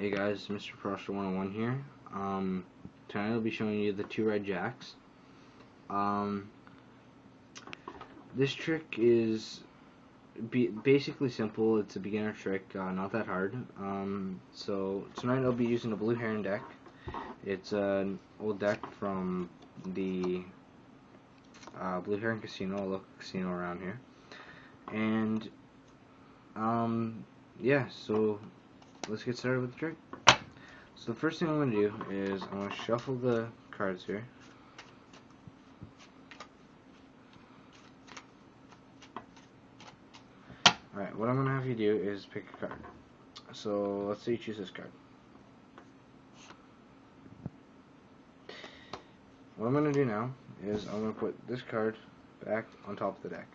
Hey guys, Mr. Prosser 101 here. Tonight I'll be showing you the two red jacks. This trick is basically simple. It's a beginner trick, not that hard. So tonight I'll be using a blue heron deck. It's an old deck from the Blue Heron Casino, a local casino around here. And yeah, so let's get started with the trick. So the first thing I'm going to do is I'm going to shuffle the cards here. Alright, what I'm going to have you do is pick a card. So let's say you choose this card. What I'm going to do now is I'm going to put this card back on top of the deck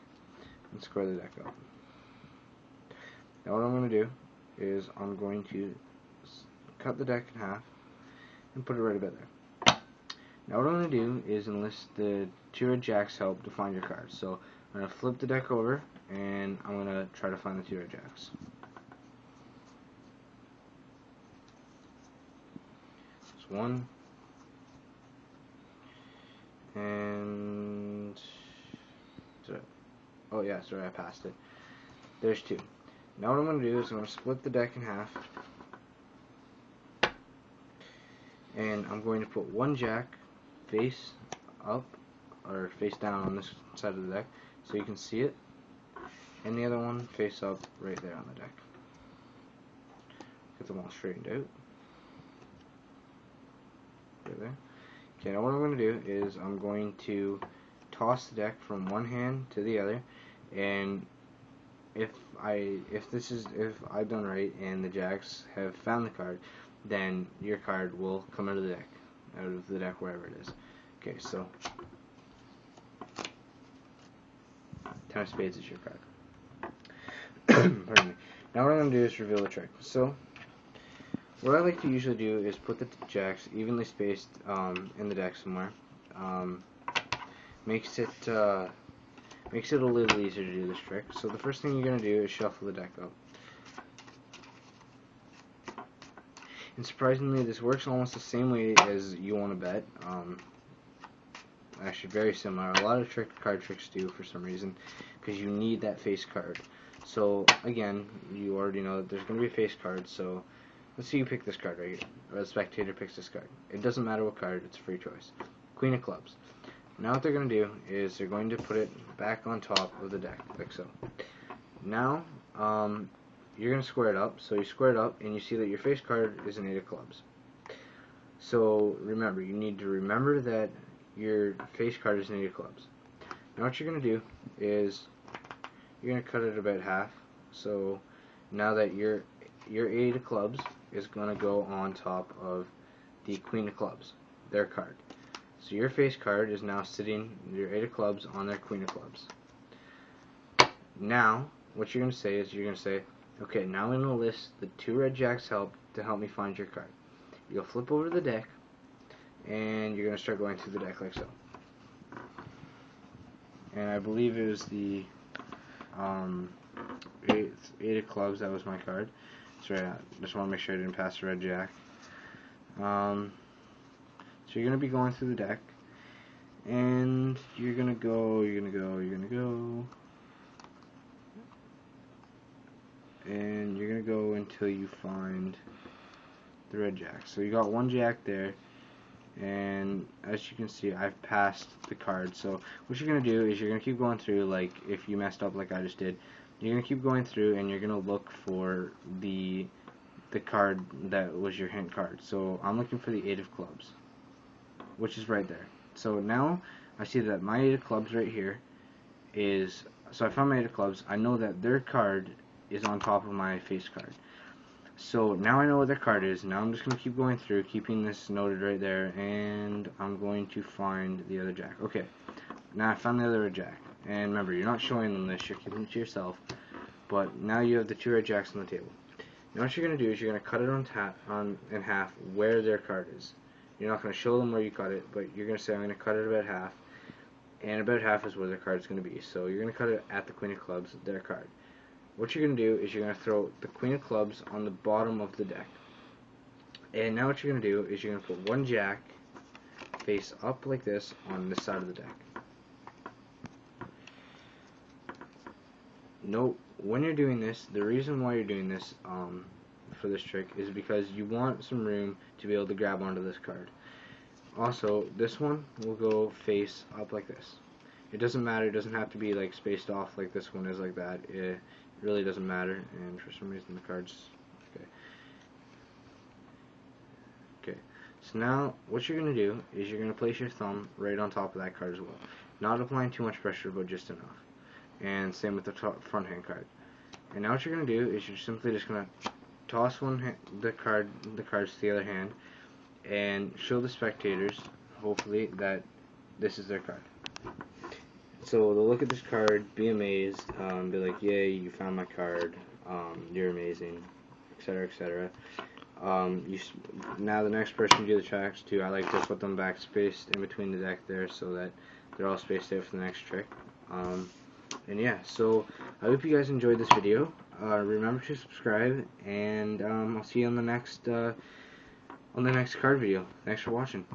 and square the deck up. Now what I'm going to do is I'm going to cut the deck in half and put it right about there. Now what I'm going to do is enlist the two red jacks' help to find your cards. So I'm going to flip the deck over and I'm going to try to find the two red jacks. There's one. And sorry. Oh yeah, sorry, I passed it. There's two. Now what I'm going to do is I'm going to split the deck in half. And I'm going to put one jack face up or face down on this side of the deck so you can see it, and the other one face up right there on the deck. Get them all straightened out. Right there. Okay, now what I'm going to do is I'm going to toss the deck from one hand to the other, and if I've done right and the jacks have found the card, then your card will come out of the deck, wherever it is. Okay, so Ten of Spades is your card. Pardon me. Now what I'm going to do is reveal the trick. So what I like to usually do is put the jacks evenly spaced in the deck somewhere. Makes it a little easier to do this trick. So the first thing you're going to do is shuffle the deck up. And surprisingly, this works almost the same way as You Wanna Bet. Actually, very similar. A lot of card tricks do for some reason, because you need that face card. So again, you already know that there's going to be a face card. So let's say you pick this card right here, or the spectator picks this card. It doesn't matter what card; it's a free choice. Queen of Clubs. Now what they're going to do is they're going to put it back on top of the deck, like so. Now, you're going to square it up. So you square it up and you see that your face card is an 8 of clubs. So remember, you need to remember that your face card is an 8 of clubs. Now what you're going to do is you're going to cut it about half. So now that your 8 of clubs is going to go on top of the Queen of Clubs, their card. So your face card is now sitting, your 8 of clubs, on their Queen of Clubs. Now what you're going to say is you're going to say, okay, now I'm going to list the two red jacks' help to help me find your card. You'll flip over the deck, and you're going to start going through the deck like so. And I believe it was the 8 of clubs that was my card. Sorry, I just want to make sure I didn't pass the red jack. So you're going to be going through the deck, and you're going to go, and you're going to go until you find the red jack. So you got one jack there, and as you can see, I've passed the card. So what you're going to do is you're going to keep going through, like if you messed up like I just did, you're going to keep going through and you're going to look for the card that was your hint card. So I'm looking for the 8 of clubs, which is right there. So now I see that my 8 of clubs right here is, so I found my 8 of clubs. I know that their card is on top of my face card. So now I know what their card is. Now I'm just going to keep going through, keeping this noted right there, and I'm going to find the other jack. Okay, now I found the other jack. And remember, you're not showing them this, you're keeping it to yourself. But now you have the two red jacks on the table. Now what you're going to do is you're going to cut it in half where their card is. You're not going to show them where you cut it, but you're going to say, I'm going to cut it about half. And about half is where their card is going to be. So you're going to cut it at the Queen of Clubs, their card. What you're going to do is you're going to throw the Queen of Clubs on the bottom of the deck. And now what you're going to do is you're going to put one jack face up like this on this side of the deck. Note, when you're doing this, the reason why you're doing this for this trick is because you want some room to be able to grab onto this card. Also, this one will go face up like this. It doesn't matter, it doesn't have to be like spaced off like this one is like that. It really doesn't matter, and for some reason the cards, okay. So now what you're going to do is you're going to place your thumb right on top of that card as well. Not applying too much pressure, but just enough. And same with the front hand card. And now what you're going to do is you're simply just going to toss the cards to the other hand and show the spectators, hopefully, that this is their card. So they'll look at this card, be amazed, be like, yay, you found my card, you're amazing, etc., etc. Now the next person you do the tracks to, I like to put them back spaced in between the deck there so that they're all spaced out for the next trick. And yeah, so I hope you guys enjoyed this video. Remember to subscribe, and I'll see you on the next card video. Thanks for watching.